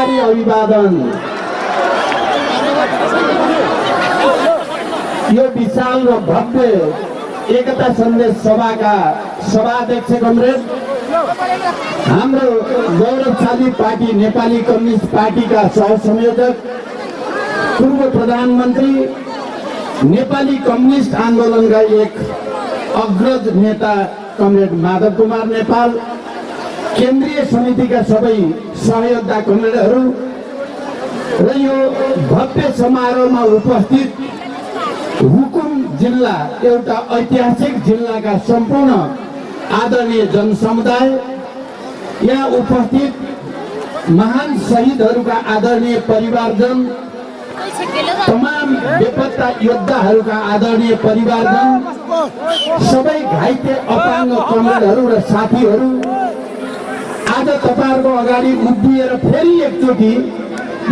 भारी अभिवादन। यो विशाल र भव्य एकता सन्देश सभाका सभाध्यक्ष कमरेड, हाम्रो गौरवशाली पार्टी नेपाली कम्युनिस्ट पार्टीका सहसंयोजक, पूर्व प्रधानमन्त्री, नेपाली कम्युनिस्ट आन्दोलनका एक अग्रज नेता कमरेड माधव कुमार नेपाल, केन्द्रीय समितिका सबै सहयोगदा कमरेडहरू र यो भव्य समारोहमा उपस्थित रुकुम जिल्ला, एउटा ऐतिहासिक जिल्लाका सम्पूर्ण आदरणीय जनसमुदाय, यहाँ उपस्थित महान शहीदहरूका आदरणीय परिवारजन, तमाम बेपत्ता योद्धाहरूका आदरणीय परिवारजन, सबै घाइते अपाङ्ग कमरेडहरू र साथीहरू, आज तपाईहरुको अगाडि उभिएर फेरि एकचोटि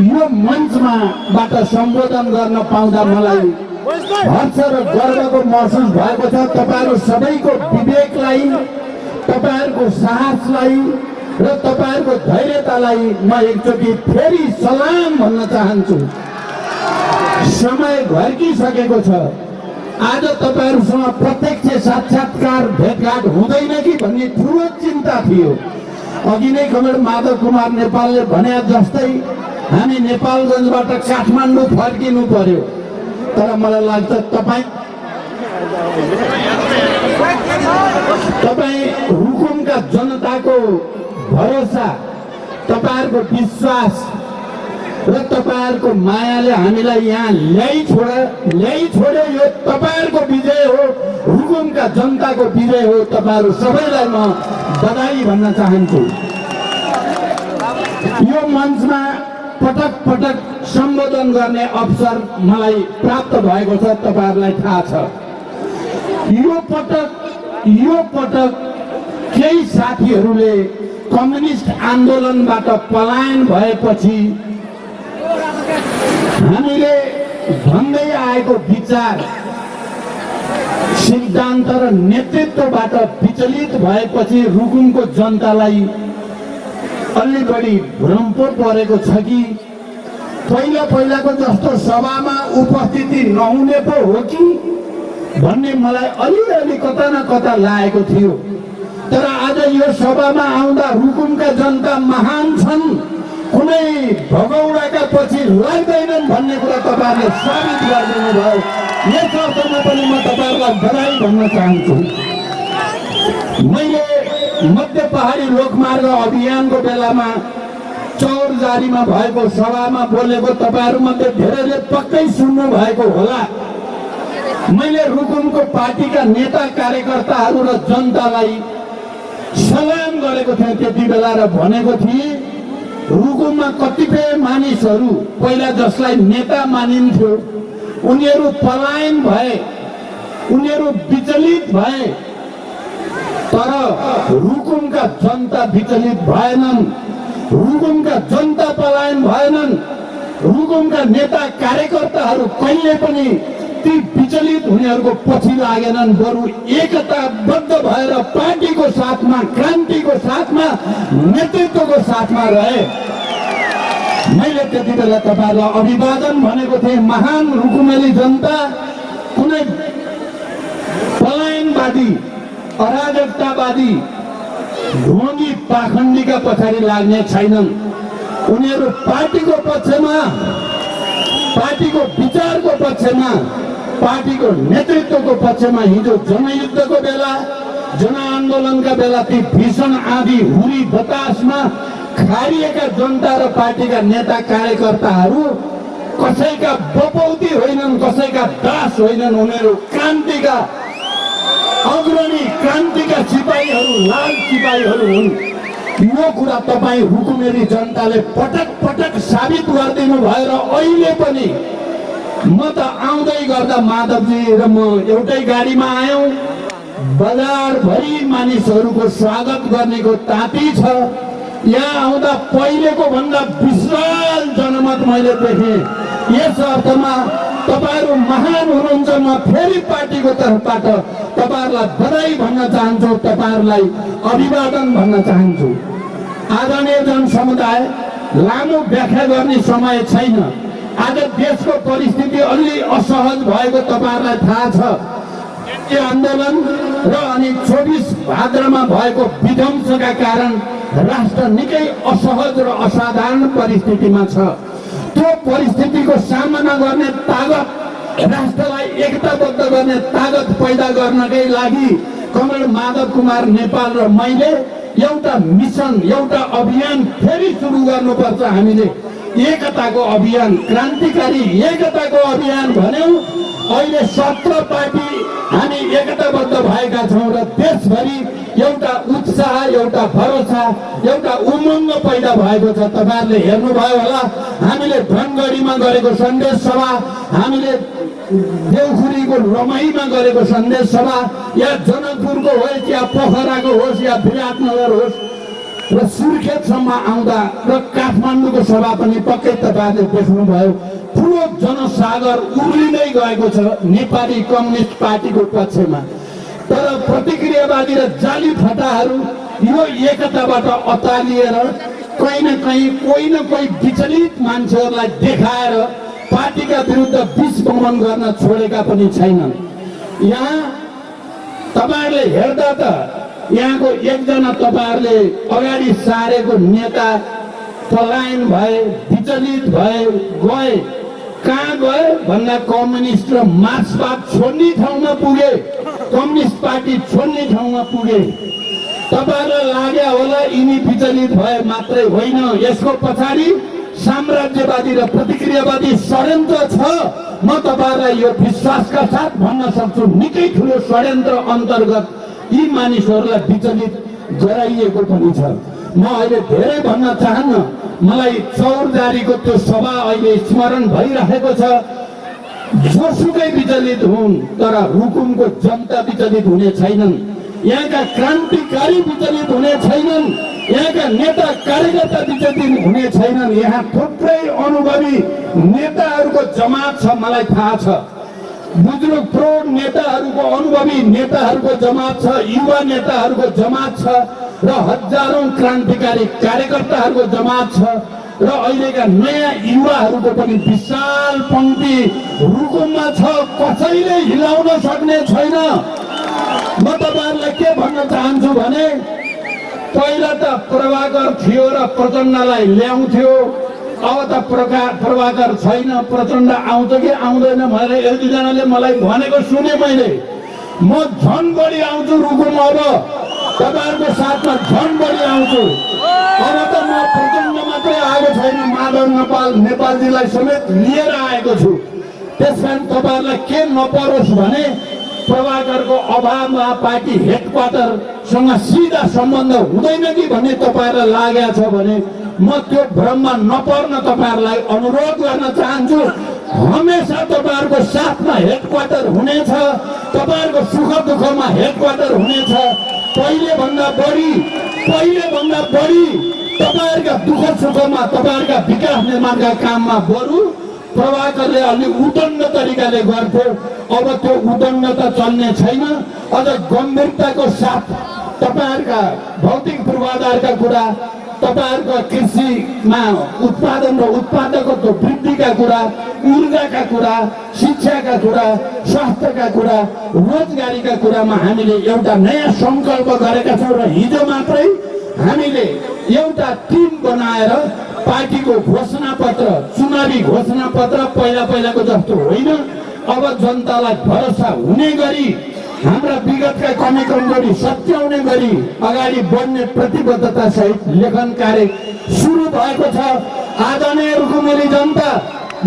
यो मञ्चमाबाट सम्बोधन गर्न पाउँदा मलाई हर्ष र गर्वको महसुस भएको छ। तपाईहरु सबैको विवेकलाई, तपाईहरुको साहसलाई र तपाईहरुको धैर्यतालाई म एकचोटि फेरि सलाम भन्न चाहन्छु। समय घर्किसकेको छ। आज तपाईहरुसँग प्रत्यक्ष साक्षात्कार भेटघाट हुँदैन कि भन्ने ठूलो चिन्ता थियो। अघि नै कमरेड माधव कुमार नेपालले भने जस्तै हामी नेपालगञ्जबाट काठमाडौँ फर्किनु पर्यो, तर मलाई लाग्छ तपाई रुकुमका जनताको भरोसा, तपाईहरुको विश्वास र तपाईहरुको मायाले हामीलाई यहाँ ल्याइ छोड्यो। यो तपाईहरुको विजय हो, रुकुमका जनताको विजय हो। तपाईहरु सबैलाई म बधाई भन्न चाहन्छु। यो मञ्चमा पटक पटक सम्बोधन गर्ने अवसर मलाई प्राप्त भएको छ, तपाईहरुलाई थाहा छ। यो पटक केही साथीहरूले कम्युनिस्ट आन्दोलनबाट पलायन भएपछि हामीले भन्दै आएको विचार, सिद्धान्त र नेतृत्वबाट विचलित भएपछि रुकुमको जनतालाई अलि बढी भ्रम पो परेको छ कि पहिलाको जस्तो सभामा उपस्थिति नहुने पो हो कि भन्ने मलाई अलिअलि कता न कता लागेको थियो। तर आज यो सभामा आउँदा रुकुमका जनता महान छन्, कुनै भगौडाका पछि लाग्दैनन् भन्ने कुरा तपाईहरुले साबित गरिदिनु भयो। यस अवसरमा पनि म तपाईहरुलाई बधाई भन्न चाहन्छु। मैले मध्य पहाडी लोकमार्ग अभियानको बेलामा चौरजारीमा भएको सभामा बोलेको तपाईहरु मध्ये धेरैले पक्कै सुन्नु भएको होला। मैले रुकुमको पार्टीका नेता कार्यकर्ताहरू र जनतालाई सलाम गरेको थिएँ त्यति बेला र भनेको थिएँ रुकुममा कतिपय मानिसहरू पहिला जसलाई नेता मानिन्थ्यो उनीहरू पलायन भए, उनीहरू विचलित भए, तर रुकुमका जनता विचलित भएनन्, रुकुमका जनता पलायन भएनन्। रुकुमका नेता कार्यकर्ताहरू कहिले पनि ती विचलित हुनेहरूको पछि लागेनन्, बरु एकताबद्ध भएर पार्टीको साथमा, क्रान्तिको साथमा, नेतृत्वको साथमा रहे। मैले त्यति बेला तपाईहरुलाई अभिवादन भनेको थिएँ। महान रुकुमेली जनता कुनै पलायनवादी, अराजकतावादी, ढोंगी पाखण्डीका पछाडि लाग्ने छैनन्। उनीहरू पार्टीको पक्षमा, पार्टीको विचारको पक्षमा, पार्टीको नेतृत्वको पक्षमा। हिजो जनयुद्धको बेला, जनआन्दोलनका बेला ती भीषण आँधी हुरी बतासमा खारिएका जनता र पार्टीका नेता कार्यकर्ताहरू कसैका बपौती होइनन्, कसैका दास होइनन्। उनीहरू क्रान्तिका अग्रणी, क्रान्तिका सिपाहीहरू, लाल सिपाहीहरू हुन्। यो कुरा तपाई रुकुमेली जनताले पटक पटक साबित गरिदिनु भएर अहिले पनि म त आउँदै गर्दा माधवजी र म एउटै गाडीमा आयौं। बजारभरि मानिसहरूको स्वागत गर्नेको ताती छ। यहाँ आउँदा पहिलेको भन्दा विशाल जनमत मैले देखेँ। यस अर्थमा तपाईहरु महान हुनुहुन्छ। म फेरि पार्टीको तर्फबाट तपाईहरुलाई बधाई भन्न चाहन्छु, तपाईहरुलाई अभिवादन भन्न चाहन्छु। आदरणीय जनसमुदाय, लामो व्याख्या गर्ने समय छैन। आज देशको परिस्थिति अलि असहज भएको तपाईहरुलाई थाहा छ। एनटी आन्दोलन र अनि 24 भाद्रमा भएको विध्वंसका कारण राष्ट्र निकै असहज र असाधारण परिस्थितिमा छ। त्यो परिस्थितिको सामना गर्ने तागत, राष्ट्रलाई एकताबद्ध गर्ने तागत पैदा गर्नकै लागि कमरेड माधव कुमार नेपाल र मैले एउटा मिसन, एउटा अभियान फेरि सुरु गर्नुपर्छ। हामीले एकताको अभियान, क्रान्तिकारी एकताको अभियान भन्यौं। अहिले 17 पार्टी हामी एकताबद्ध भएका छौं र देशभरि एउटा उत्साह, एउटा भरोसा, एउटा उमङ्ग पैदा भएको छ। तपाईहरुले हेर्नुभयो होला, हामीले धनगढीमा गरेको सन्देश सभा, हामीले देउखुरीको रमाईमा गरेको सन्देश सभा, या जनकपुरको होस् या पोखराको होस् या विराटनगर होस् र सुर्खेतसम्म आउँदा र काठमाडौँको सभा पनि पक्कै तपाईहरुले देख्नुभयो। ठुलो जनसागर उर्लिँदै गएको छ नेपाली कम्युनिस्ट पार्टीको पक्षमा। तर प्रतिक्रियावादी र जाली फटाहरू यो एकताबाट अतालिएर कहीँ न कहीँ कोही न कोही विचलित मान्छेहरूलाई देखाएर पार्टीका विरुद्ध विष बमन गर्न छोडेका पनि छैनन्। यहाँ तपाईहरुले हेर्दा त यहाँको एकजना तपाईहरुले अगाडि सारेको नेता पलायन भए, विचलित भए, गए। कहाँ गए भन्दा कम्युनिस्ट र मार्क्सवाद छोड्ने ठाउँमा पुगे, कम्युनिस्ट पार्टी छोड्ने ठाउँमा पुगे। तपाईहरुलाई लाग्यो होला यिनी विचलित भए मात्रै होइन, यसको पछाडि साम्राज्यवादी र प्रतिक्रियावादी षड्यन्त्र छ। म तपाईहरुलाई यो विश्वासका साथ भन्न सक्छु, निकै ठुलो षड्यन्त्र अन्तर्गत यी मानिसहरूलाई विचलित गराइएको पनि छ। म अहिले धेरै भन्न चाहन्न, मलाई चौरजारीको त्यो सभा अहिले स्मरण भइरहेको छ। जोसुकै विचलित हुन् तर रुकुमको जनता विचलित हुने छैनन्, यहाँका क्रान्तिकारी विचलित हुने छैनन्, यहाँका नेता कार्यकर्ता विचलित हुने छैनन्। यहाँ थुप्रै अनुभवी नेताहरूको जमात छ, मलाई थाहा छ। बुजुर्ग प्रौढ नेताहरूको, अनुभवी नेताहरूको जमात छ, युवा नेताहरूको जमात छ र हजारौं क्रान्तिकारी कार्यकर्ताहरूको जमात छ र अहिलेका नयाँ युवाहरूको पनि विशाल पंक्ति रुकुममा छ। कसैले हिलाउन सक्ने छैन। म तपाईहरुलाई के भन्न चाहन्छु भने पहिला त प्रभाकर थियो र प्रचण्डलाई ल्याउँथ्यो, अब त प्रभाकर छैन, प्रचण्ड आउँछ कि आउँदैन भनेर एक दुईजनाले मलाई भनेको सुने मैले। म झन् बढी आउँछु रुकुम, अब तपाईहरुको साथमा झन् बढी आउँछु। अब त म प्रचण्ड मात्रै आएको छैन, माधव नेपालजीलाई समेत लिएर आएको छु। त्यसकारण तपाईहरुलाई के नपरोस् भने प्रभाकरको अभावमा पार्टी हेडक्वार्टरसँग सिधा सम्बन्ध हुँदैन कि भन्ने तपाईहरुलाई लागेको छ भने म त्यो भ्रममा नपर्न तपाईहरुलाई अनुरोध गर्न चाहन्छु। हमेशा तपाईहरुको साथमा हेडक्वार्टर हुनेछ, तपाईहरुको सुख दुःखमा हेडक्वार्टर हुनेछ। पहिले भन्दा बढी तपाईहरुका दुःख सुखमा, तपाईहरुका विकास निर्माणका काममा बरु प्रभाकरले अलि उदण्ड तरिकाले गर्थे। अब त्यो उदण्डता चल्ने छैन। अझ गम्भीरताको साथ तपाईहरुका भौतिक पूर्वाधारका कुरा, तपाईहरुको कृषिमा उत्पादन र उत्पादकत्व वृद्धिका कुरा, ऊर्जाका कुरा, शिक्षाका कुरा, स्वास्थ्यका कुरा, रोजगारीका कुरामा हामीले एउटा नयाँ संकल्प गरेका छौं र हिजो मात्रै हामीले एउटा टिम बनाएर पार्टीको घोषणा पत्र, चुनावी घोषणा पत्र पहिलाको जस्तो होइन, अब जनतालाई भरोसा हुने गरी, हाम्रा विगतका कमी कमजोरी सच्याउने गरी अगाडि बढ्ने प्रतिबद्धता सहित लेखन कार्य सुरु भएको छ। आदरणीय रुकुमेली जनता,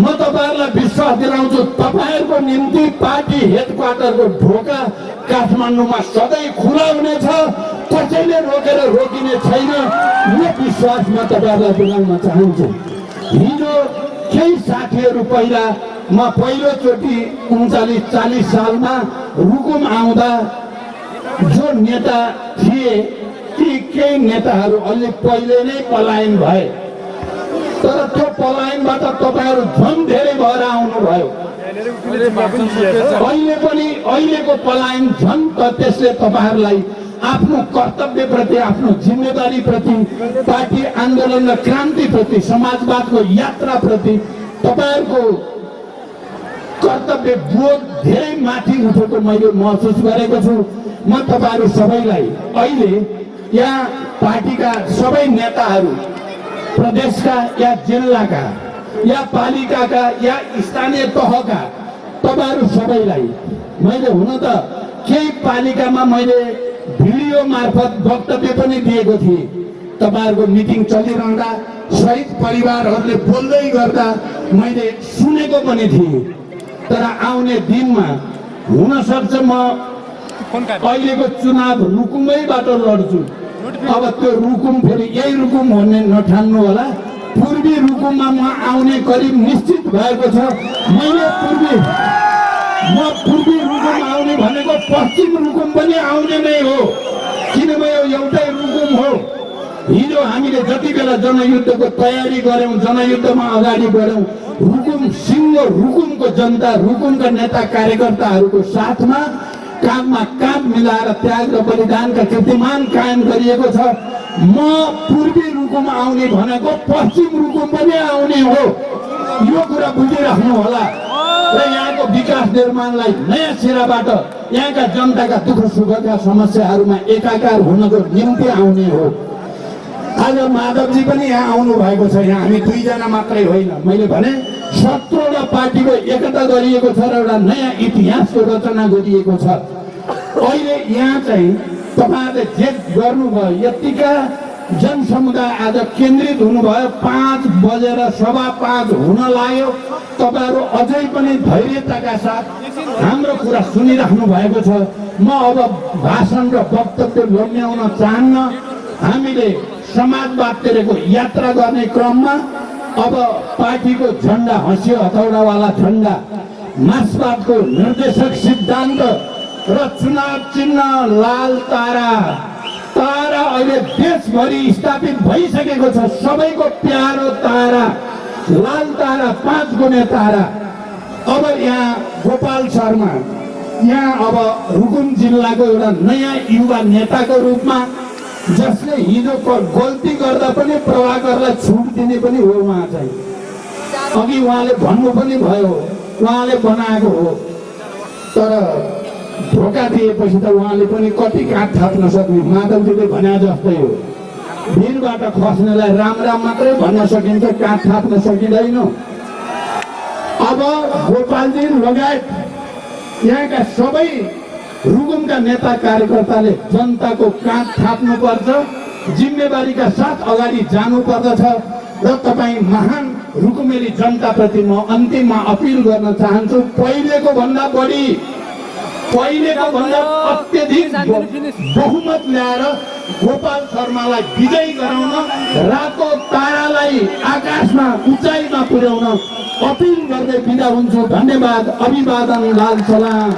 म तपाईहरुलाई विश्वास दिलाउँछु, तपाईहरुको निम्ति पार्टी हेडक्वार्टरको ढोका काठमाडौँमा सधैँ खुला हुनेछ। कसैले रोकेर रोकिने छैन। यो विश्वास म तपाईहरुलाई दिलाउन चाहन्छु। हिजो केही साथीहरु पहिलोचोटि 39-40 सालमा रुकुम आउँदा जो नेता थिए ती केही नेताहरू अलि पहिले नै पलायन भए। तर त्यो पलायनबाट तपाईहरु झन् धेरै भएर आउनुभयो। अहिलेको पलायन झन् त त्यसले तपाईहरुलाई आफ्नो कर्तव्यप्रति, आफ्नो जिम्मेदारीप्रति, पार्टी आन्दोलन र क्रान्तिप्रति, समाजवादको यात्राप्रति तपाईहरुको कर्तव्य बोध धेरै माथि उठेको मैले महसुस गरेको छु। म तपाईहरु सबैलाई अहिले यहाँ पार्टीका सबै नेताहरू, प्रदेशका या जिल्लाका या पालिकाका या स्थानीय तहका तपाईहरु सबैलाई मैले हुन त केही पालिकामा मैले भिडियो मार्फत वक्तव्य पनि दिएको थिएँ। तपाईहरुको मिटिङ चलिरहँदा शहीद परिवारहरूले बोल्दै गर्दा मैले सुनेको पनि थिएँ। तर आउने दिनमा हुन सक्छ म अहिलेको चुनाव रुकुमैबाट लड्छु। अब त्यो रुकुम फेरि यही रुकुम भन्ने नठान्नु होला। पूर्वी रुकुममा म आउने करिब निश्चित भएको छ। मैले पूर्वी रुकुम आउने भनेको पश्चिम रुकुम पनि आउने नै हो, किनभने यो एउटै रुकुम हो। हिजो हामीले जति बेला जनयुद्धको तयारी गर्यौं, जनयुद्धमा अगाडि बढ्यौं, रुकुम सिङ्गो रुकुमको जनता, रुकुमका नेता कार्यकर्ताहरूको साथमा काँधमा काँध मिलाएर त्याग र बलिदानका कीर्तिमान कायम गरिएको छ। म पूर्वी रुकुम आउने भनेको पश्चिम रुकुम पनि आउने हो, यो कुरा बुझिराख्नु होला। र यहाँको विकास निर्माणलाई नयाँ सिराबाट यहाँका जनताका दुःख सुखका समस्याहरूमा एकाकार हुनको निम्ति आउने हो। आज माधवजी पनि यहाँ आउनु भएको छ। यहाँ हामी दुईजना मात्रै होइन, मैले भने 17वटा पार्टीको एकता गरिएको छ र एउटा नयाँ इतिहासको रचना गरिएको छ। अहिले यहाँ चाहिँ तपाईहरुले जे गर्नुभयो, यतिका जनसमुदाय आज केन्द्रित हुनुभयो। 5 बजेर 5:15 हुन लाग्यो। तपाईहरु अझै पनि धैर्यताका साथ हाम्रो कुरा सुनिराख्नु भएको छ। म अब भाषण र वक्तव्य लम्ब्याउन चाहन्न। हामीले समाजवादतिरको यात्रा गर्ने क्रममा अब पार्टीको झण्डा, हँसियो हथौडावाला झण्डा, मार्क्सवादको निर्देशक सिद्धान्त र चुनाव चिन्ह लाल तारा अहिले देशभरि स्थापित भइसकेको छ। सबैको प्यारो तारा, लाल तारा, 5 गुणे तारा। अब यहाँ गोपाल शर्मा यहाँ अब रुकुम जिल्लाको एउटा नयाँ युवा नेताको रूपमा, जसले हिजोको गल्ती गर्दा पनि प्रभाकरलाई छुट दिने पनि हो। उहाँ चाहिँ अघि उहाँले भन्नु पनि भयो, उहाँले बनाएको हो। तर धोका दिएपछि त उहाँले पनि कति काठ थाप्न सक्ने। माधवजीले भने जस्तै हो, भिरबाट खस्नेलाई राम राम मात्रै भन्न सकिन्छ, काठ थाप्न सकिँदैन। अब गोपालजी लगायत यहाँका सबै रुकुमका नेता कार्यकर्ताले जनताको काँध थाप्नुपर्छ, जिम्मेवारीका साथ अगाडि जानुपर्दछ। र तपाईँ महान रुकुमेली जनताप्रति म अन्तिममा अपिल गर्न चाहन्छु, पहिलेको भन्दा अत्यधिक बहुमत ल्याएर गोपाल शर्मालाई विजयी गराउन, रातो तारालाई आकाशमा उचाइमा पुर्याउन अपिल गर्दै बिदा हुन्छु। धन्यवाद, अभिवादन, लाल सलाम।